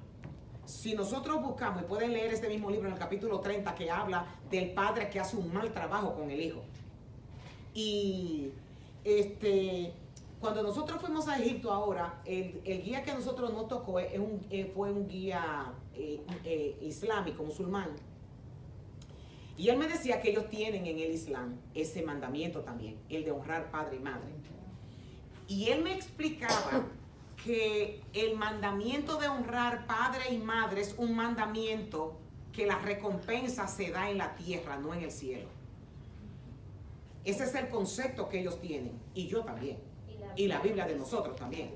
Si nosotros buscamos, y pueden leer este mismo libro en el capítulo 30, que habla del padre que hace un mal trabajo con el hijo. Y cuando nosotros fuimos a Egipto ahora, el guía que nosotros nos tocó fue un guía islámico, musulmán. Y él me decía que ellos tienen en el Islam ese mandamiento también, el de honrar padre y madre. Y él me explicaba que el mandamiento de honrar padre y madre es un mandamiento que la recompensa se da en la tierra, no en el cielo. Ese es el concepto que ellos tienen, y yo también, y la Biblia de nosotros también.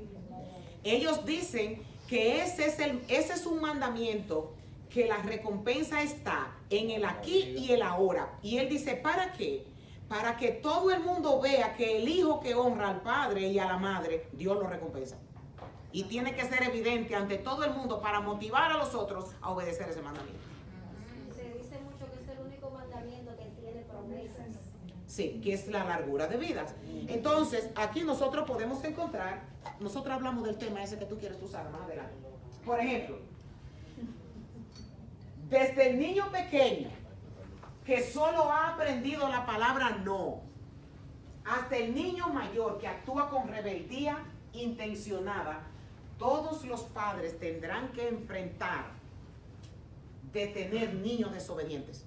Ellos dicen que ese es un mandamiento que la recompensa está en el aquí y el ahora. Y él dice, ¿para qué? Para que todo el mundo vea que el hijo que honra al padre y a la madre, Dios lo recompensa. Y tiene que ser evidente ante todo el mundo para motivar a los otros a obedecer ese mandamiento. Se dice mucho que es el único mandamiento que tiene promesas. Sí, que es la largura de vidas. Entonces, aquí nosotros podemos encontrar, nosotros hablamos del tema ese que tú quieres usar más adelante. Por ejemplo, desde el niño pequeño que solo ha aprendido la palabra no, hasta el niño mayor que actúa con rebeldía intencionada, todos los padres tendrán que enfrentar de tener niños desobedientes.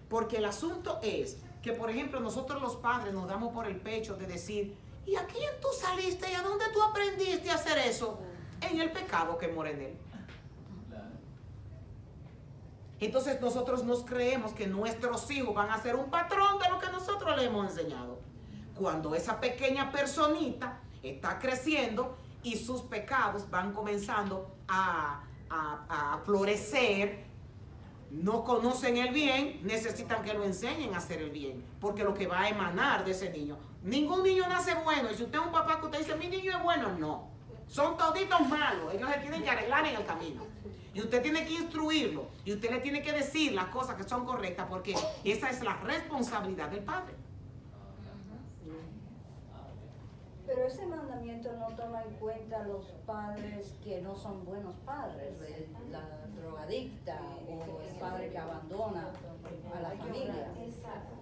Porque el asunto es que, por ejemplo, nosotros los padres nos damos por el pecho de decir, ¿y a quién tú saliste y a dónde tú aprendiste a hacer eso? En el pecado que mora en él. Entonces nosotros nos creemos que nuestros hijos van a ser un patrón de lo que nosotros les hemos enseñado. Cuando esa pequeña personita está creciendo y sus pecados van comenzando a florecer, no conocen el bien, necesitan que lo enseñen a hacer el bien, porque lo que va a emanar de ese niño. Ningún niño nace bueno, y si usted es un papá que usted dice, mi niño es bueno, no. Son toditos malos, ellos se tienen que arreglar en el camino. Y usted tiene que instruirlo, y usted le tiene que decir las cosas que son correctas, porque esa es la responsabilidad del padre. Pero ese mandamiento no toma en cuenta a los padres que no son buenos padres, la drogadicta o el padre que abandona a la familia. Exacto.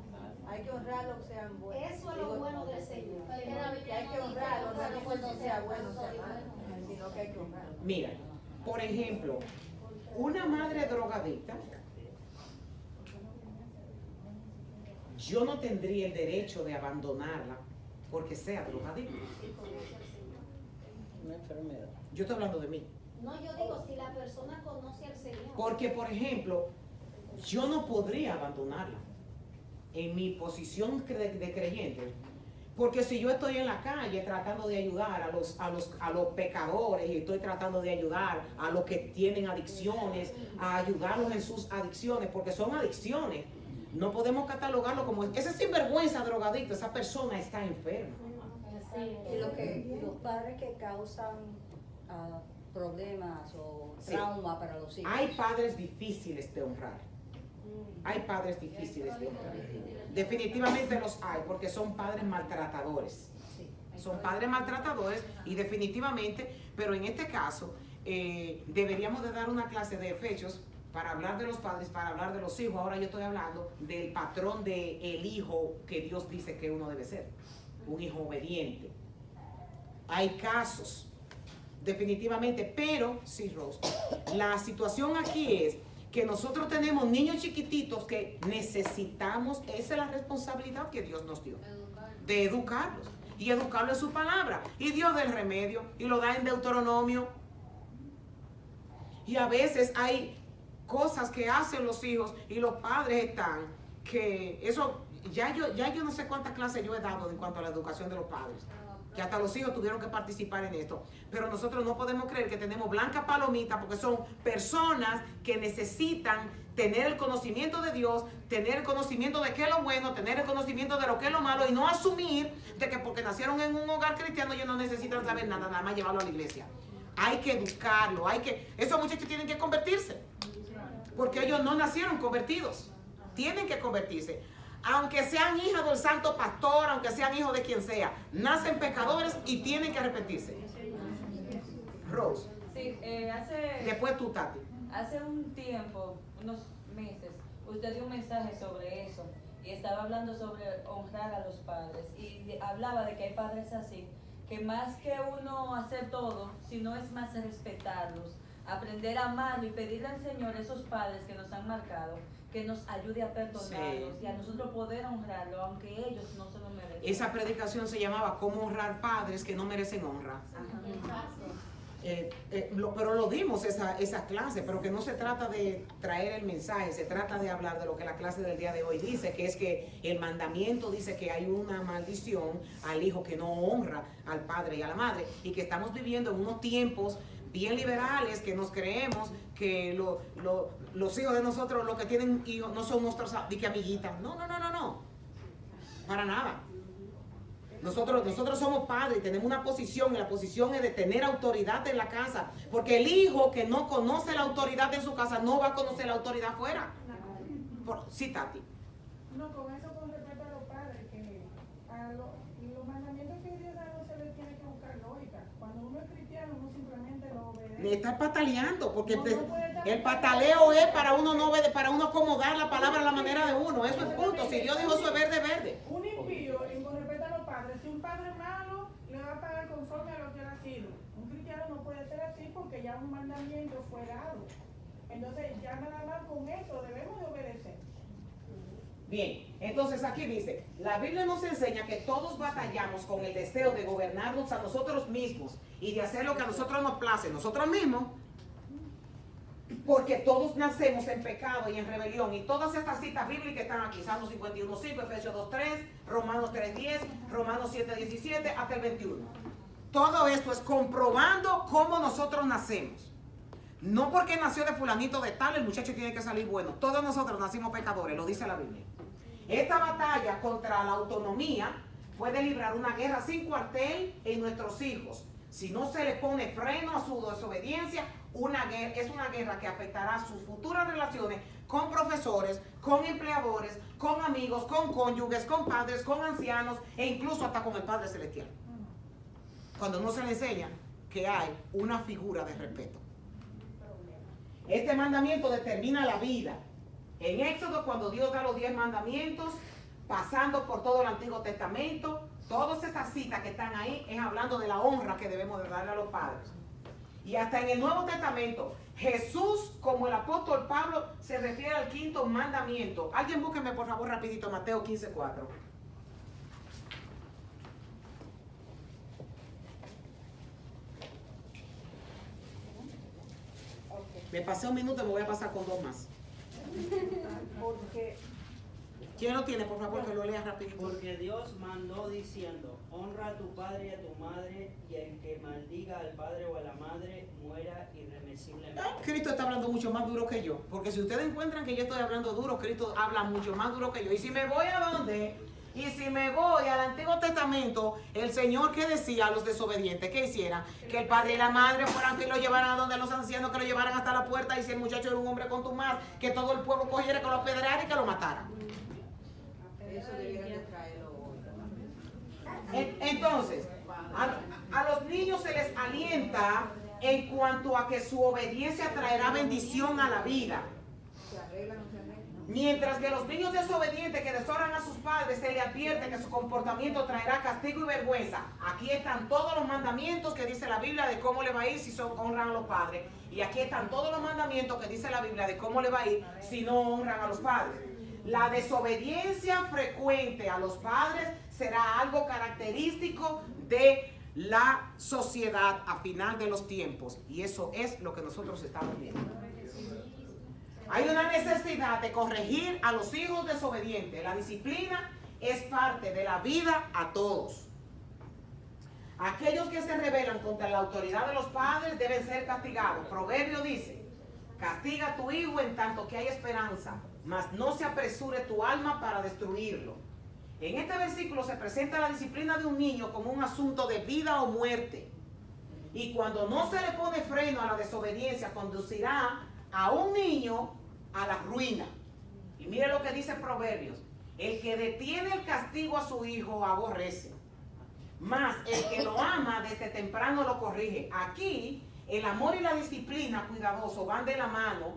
Hay que honrar lo que sean buenos. Eso es lo bueno del Señor. Que hay que honrar, no dice si sea bueno o sea malo, sino que hay que honrar. Mira, por ejemplo, una madre drogadicta, yo no tendría el derecho de abandonarla porque sea drogadicta. Una enfermedad. Yo estoy hablando de mí. No, yo digo, si la persona conoce al Señor. Porque, por ejemplo, yo no podría abandonarla en mi posición de creyente. Porque si yo estoy en la calle tratando de ayudar a los pecadores, y estoy tratando de ayudar a los que tienen adicciones, a ayudarlos en sus adicciones, porque son adicciones, no podemos catalogarlo como ese sinvergüenza drogadicto, esa persona está enferma. Y los padres que causan problemas o trauma para los hijos. Hay padres difíciles de honrar. Hay padres difíciles de honrar. Definitivamente los hay, porque son padres maltratadores. Son padres maltratadores y definitivamente, pero en este caso deberíamos de dar una clase de fechos para hablar de los padres, para hablar de los hijos. Ahora yo estoy hablando del patrón del hijo que Dios dice que uno debe ser. Un hijo obediente. Hay casos, definitivamente, pero sí, Rose, la situación aquí es que nosotros tenemos niños chiquititos que necesitamos, esa es la responsabilidad que Dios nos dio, de educarlos y educarlos en su palabra. Y Dios da el remedio y lo da en Deuteronomio. Y a veces hay cosas que hacen los hijos y los padres están, que eso, ya yo no sé cuántas clases yo he dado en cuanto a la educación de los padres. que hasta los hijos tuvieron que participar en esto. Pero nosotros no podemos creer que tenemos blanca palomita, porque son personas que necesitan tener el conocimiento de Dios, tener el conocimiento de qué es lo bueno, tener el conocimiento de lo que es lo malo, y no asumir de que porque nacieron en un hogar cristiano ellos no necesitan saber nada, nada más llevarlo a la iglesia. Hay que educarlo, esos muchachos tienen que convertirse, porque ellos no nacieron convertidos, tienen que convertirse. Aunque sean hijos del santo pastor, aunque sean hijos de quien sea, nacen pecadores y tienen que arrepentirse. Rose. Sí, Después tú, Tati. Hace un tiempo, unos meses, usted dio un mensaje sobre eso y estaba hablando sobre honrar a los padres y hablaba de que hay padres así, que más que uno hacer todo, sino es más respetarlos, aprender a amarlo y pedirle al Señor a esos padres que nos han marcado, que nos ayude a perdonarlos, sí, y a nosotros poder honrarlo, aunque ellos no se lo merecen. Esa predicación se llamaba ¿Cómo honrar padres que no merecen honra? Pero lo dimos esa clase, pero que no se trata de traer el mensaje, se trata de hablar de lo que la clase del día de hoy dice, que es que el mandamiento dice que hay una maldición al hijo que no honra al padre y a la madre, y que estamos viviendo en unos tiempos bien liberales, que nos creemos que los hijos de nosotros, los que tienen hijos, no son nuestros amiguitas. No, para nada. Nosotros somos padres y tenemos una posición, y la posición es de tener autoridad en la casa, porque el hijo que no conoce la autoridad en su casa no va a conocer la autoridad afuera. Sí, Tati. No, con eso con respecto a los padres, que a los mandamientos que Dios da no se les tiene que buscar lógica. Cuando uno es cristiano, uno simplemente lo obedece. Le está pataleando, porque el pataleo es para uno no obede, para uno acomodar la palabra a la manera de uno. Eso es punto. Si Dios dijo eso es verde, verde. Un impío, con respecto a los padres, si un padre malo, le va a pagar conforme a lo que él ha sido. Un cristiano no puede ser así porque ya un mandamiento fue dado. Entonces, ya nada más con eso debemos de obedecer. Bien, entonces aquí dice, la Biblia nos enseña que todos batallamos con el deseo de gobernarnos a nosotros mismos y de hacer lo que a nosotros nos place, nosotros mismos, porque todos nacemos en pecado y en rebelión. Y todas estas citas bíblicas están aquí, Salmos 51:5, Efesios 2:3, Romanos 3:10, Romanos 7:17, hasta el 21. Todo esto es comprobando cómo nosotros nacemos. No porque nació de fulanito de tal, el muchacho tiene que salir bueno. Todos nosotros nacimos pecadores, lo dice la Biblia. Esta batalla contra la autonomía puede librar una guerra sin cuartel en nuestros hijos. Si no se le pone freno a su desobediencia, es una guerra que afectará sus futuras relaciones con profesores, con empleadores, con amigos, con cónyuges, con padres, con ancianos e incluso hasta con el Padre Celestial. Cuando no se le enseña que hay una figura de respeto. Este mandamiento determina la vida. En Éxodo, cuando Dios da los 10 mandamientos, pasando por todo el Antiguo Testamento, todas estas citas que están ahí es hablando de la honra que debemos de darle a los padres. Y hasta en el Nuevo Testamento, Jesús, como el apóstol Pablo, se refiere al 5.º mandamiento. Alguien búsqueme por favor rapidito Mateo 15:4. Me pasé un minuto y me voy a pasar con 2 más. ¿Quién lo tiene, por favor, que lo lea rapidito? Porque Dios mandó diciendo, honra a tu padre y a tu madre, y el que maldiga al padre o a la madre muera irremisiblemente. Cristo está hablando mucho más duro que yo, porque si ustedes encuentran que yo estoy hablando duro, Cristo habla mucho más duro que yo. Y si me voy a dónde, y si me voy al Antiguo Testamento, el Señor que decía a los desobedientes que hicieran, que el padre y la madre fueran que lo llevaran a donde los ancianos, que lo llevaran hasta la puerta, y si el muchacho era un hombre contumaz, que todo el pueblo cogiera, que lo apedreara y que lo matara. Eso debería de traerlo hoy. Entonces, a los niños se les alienta en cuanto a que su obediencia traerá bendición a la vida. Mientras que los niños desobedientes que deshonran a sus padres se les advierte que su comportamiento traerá castigo y vergüenza. Aquí están todos los mandamientos que dice la Biblia de cómo le va a ir si honran a los padres. Y aquí están todos los mandamientos que dice la Biblia de cómo le va a ir si no honran a los padres. La desobediencia frecuente a los padres será algo característico de la sociedad a final de los tiempos. Y eso es lo que nosotros estamos viendo. Hay una necesidad de corregir a los hijos desobedientes. La disciplina es parte de la vida a todos. Aquellos que se rebelan contra la autoridad de los padres deben ser castigados. Proverbio dice, castiga a tu hijo en tanto que hay esperanza, mas no se apresure tu alma para destruirlo. En este versículo se presenta la disciplina de un niño como un asunto de vida o muerte. Y cuando no se le pone freno a la desobediencia, conducirá a un niño a la ruina. Y mire lo que dice Proverbios. El que detiene el castigo a su hijo aborrece, mas el que lo ama desde temprano lo corrige. Aquí el amor y la disciplina cuidadoso van de la mano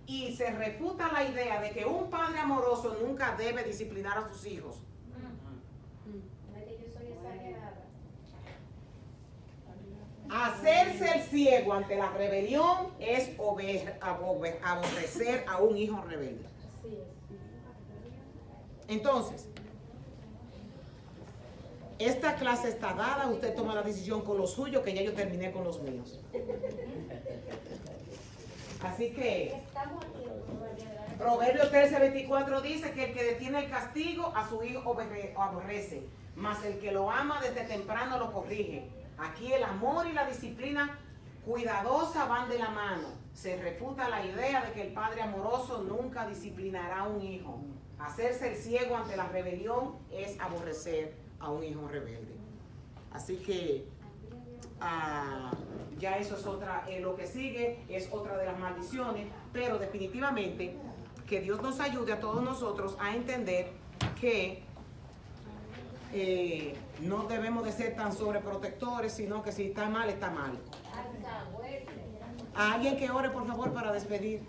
y se refuta la idea de que un padre amoroso nunca debe disciplinar a sus hijos. Yo soy exagerada. Hacerse el ciego ante la rebelión es aborrecer a un hijo rebelde. Entonces, esta clase está dada, usted toma la decisión con los suyos, que ya yo terminé con los míos. Así que, Proverbios 13:24 dice que el que detiene el castigo a su hijo aborrece, mas el que lo ama desde temprano lo corrige. Aquí el amor y la disciplina cuidadosa van de la mano. Se refuta la idea de que el padre amoroso nunca disciplinará a un hijo. Hacerse el ciego ante la rebelión es aborrecer a un hijo rebelde. Así que ya eso es otra, lo que sigue es otra de las maldiciones, pero definitivamente que Dios nos ayude a todos nosotros a entender que no debemos de ser tan sobreprotectores, sino que si está mal, está mal. ¿A alguien que ore, por favor, para despedir?